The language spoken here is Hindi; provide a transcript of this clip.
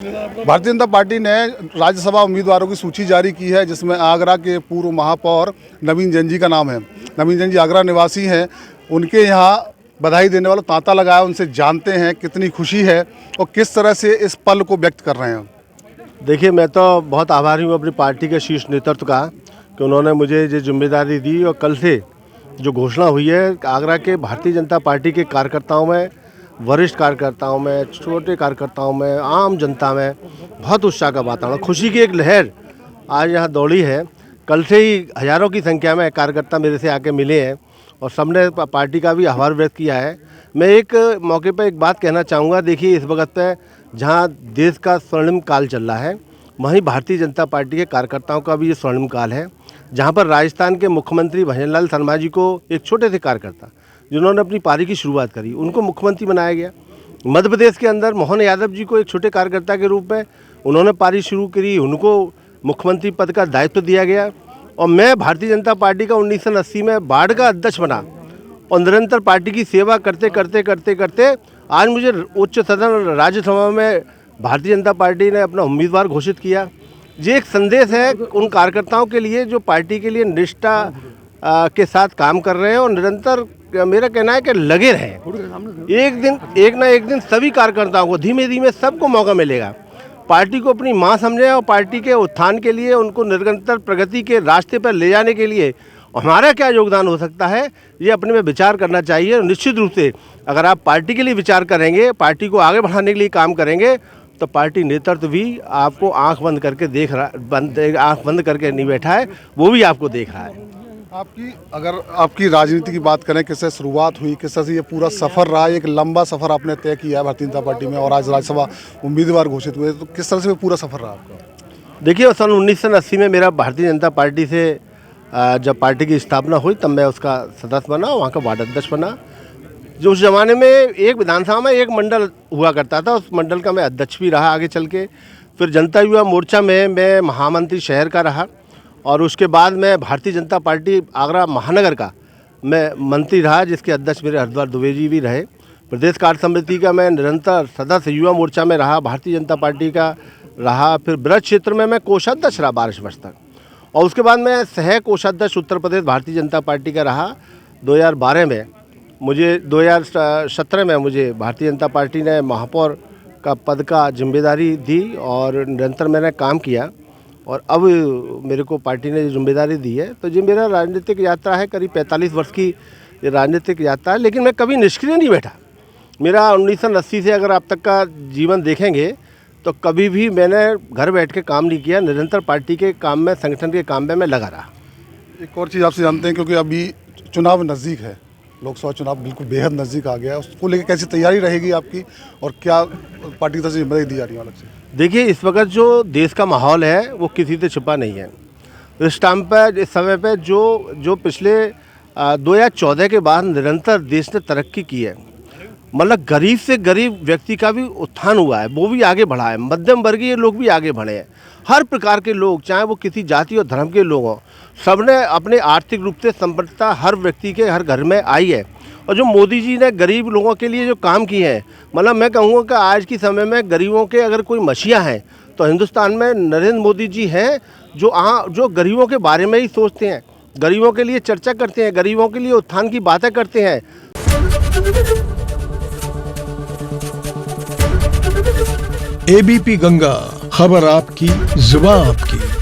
भारतीय जनता पार्टी ने राज्यसभा उम्मीदवारों की सूची जारी की है, जिसमें आगरा के पूर्व महापौर नवीन जैन जी का नाम है। नवीन जैन जी आगरा निवासी हैं। उनके यहाँ बधाई देने वाला तांता लगाया। उनसे जानते हैं कितनी खुशी है और किस तरह से इस पल को व्यक्त कर रहे हैं। देखिए, मैं तो बहुत आभारी हूँ अपनी पार्टी के शीर्ष नेतृत्व का कि उन्होंने मुझे ये जिम्मेदारी दी और कल से जो घोषणा हुई है आगरा के भारतीय जनता पार्टी के कार्यकर्ताओं में, वरिष्ठ कार्यकर्ताओं में, छोटे कार्यकर्ताओं में, आम जनता में बहुत उत्साह का वातावरण, खुशी की एक लहर आज यहाँ दौड़ी है। कल से ही हज़ारों की संख्या में कार्यकर्ता मेरे से आके मिले हैं और सबने पार्टी का भी आभार व्यक्त किया है। मैं एक मौके पर एक बात कहना चाहूँगा। देखिए, इस वक्त पे जहाँ देश का स्वर्णिम काल चल रहा है, वहीं भारतीय जनता पार्टी के कार्यकर्ताओं का भी ये स्वर्णिम काल है, जहाँ पर राजस्थान के मुख्यमंत्री भजन लाल शर्मा जी को एक छोटे से कार्यकर्ता जिन्होंने अपनी पारी की शुरुआत करी, उनको मुख्यमंत्री बनाया गया। मध्य प्रदेश के अंदर मोहन यादव जी को एक छोटे कार्यकर्ता के रूप में उन्होंने पारी शुरू करी, उनको मुख्यमंत्री पद का दायित्व दिया गया। और मैं भारतीय जनता पार्टी का 1980 में वार्ड का अध्यक्ष बना और निरंतर पार्टी की सेवा करते करते आज मुझे उच्च सदन राज्यसभा में भारतीय जनता पार्टी ने अपना उम्मीदवार घोषित किया। ये एक संदेश है उन कार्यकर्ताओं के लिए जो पार्टी के लिए निष्ठा के साथ काम कर रहे हैं और निरंतर, मेरा कहना है कि लगे रहें। एक ना एक दिन सभी कार्यकर्ताओं को धीमे धीमे सबको मौका मिलेगा। पार्टी को अपनी मां समझें और पार्टी के उत्थान के लिए, उनको निरंतर प्रगति के रास्ते पर ले जाने के लिए हमारा क्या योगदान हो सकता है, ये अपने में विचार करना चाहिए। और निश्चित रूप से अगर आप पार्टी के लिए विचार करेंगे, पार्टी को आगे बढ़ाने के लिए काम करेंगे, तो पार्टी नेतृत्व भी आपको आंख बंद करके आंख बंद करके नहीं बैठा है, वो भी आपको देख रहा है। अगर आपकी राजनीति की बात करें, किससे शुरुआत हुई, किस तरह से ये पूरा सफ़र रहा, एक लंबा सफ़र आपने तय किया है भारतीय जनता पार्टी में और आज राज्यसभा उम्मीदवार घोषित हुए, तो किस तरह से पूरा सफ़र रहा आपका? देखिए, सन 1980 में मेरा भारतीय जनता पार्टी से जब पार्टी की स्थापना हुई तब मैं उसका सदस्य बना, वहाँ का वार्ड अध्यक्ष बना। जो उस ज़माने में एक विधानसभा में एक मंडल हुआ करता था, उस मंडल का मैं अध्यक्ष भी रहा आगे चल के। फिर जनता युवा मोर्चा में मैं महामंत्री शहर का रहा और उसके बाद मैं भारतीय जनता पार्टी आगरा महानगर का मैं मंत्री रहा, जिसके अध्यक्ष मेरे हरिद्वार दुबे जी भी रहे। प्रदेश कार्य समिति का मैं निरंतर सदस्य युवा मोर्चा में रहा, भारतीय जनता पार्टी का रहा। फिर ब्रज क्षेत्र में मैं कोषाध्यक्ष रहा 12 वर्ष तक और उसके बाद मैं सह कोषाध्यक्ष उत्तर प्रदेश भारतीय जनता पार्टी का रहा। 2012 में मुझे 2017 में मुझे भारतीय जनता पार्टी ने महापौर का पद का जिम्मेदारी दी और निरंतर मैंने काम किया और अब मेरे को पार्टी ने जिम्मेदारी दी है। तो ये मेरा राजनीतिक यात्रा है, करीब 45 वर्ष की ये राजनीतिक यात्रा है। लेकिन मैं कभी निष्क्रिय नहीं बैठा। मेरा 1980 से अगर आप तक का जीवन देखेंगे तो कभी भी मैंने घर बैठ के काम नहीं किया। निरंतर पार्टी के काम में, संगठन के काम में मैं लगा रहा। एक और चीज़ आपसे जानते हैं, क्योंकि अभी चुनाव नज़दीक है, लोकसभा चुनाव बिल्कुल बेहद नज़दीक आ गया है, उसको लेकर कैसी तैयारी रहेगी आपकी और क्या पार्टी की तरफ से जिम्मेदारी दी जा रही है अलग से? देखिए, इस वक्त जो देश का माहौल है वो किसी से छिपा नहीं है। इस टाइम पर, इस समय पर जो पिछले 2014 के बाद निरंतर देश ने तरक्की की है, मतलब गरीब से गरीब व्यक्ति का भी उत्थान हुआ है, वो भी आगे बढ़ा है, मध्यम वर्गीय लोग भी आगे बढ़े हैं। हर प्रकार के लोग, चाहे वो किसी जाति और धर्म के लोग हों, सबने अपने आर्थिक रूप से संपन्नता हर व्यक्ति के हर घर में आई है। और जो मोदी जी ने गरीब लोगों के लिए जो काम किए हैं, मतलब मैं कहूँगा कि आज के समय में गरीबों के अगर कोई मसीहा हैं तो हिंदुस्तान में नरेंद्र मोदी जी हैं, जो गरीबों के बारे में ही सोचते हैं, गरीबों के लिए चर्चा करते हैं, गरीबों के लिए उत्थान की बातें करते हैं। एबीपी गंगा, खबर आपकी, जुबान आपकी।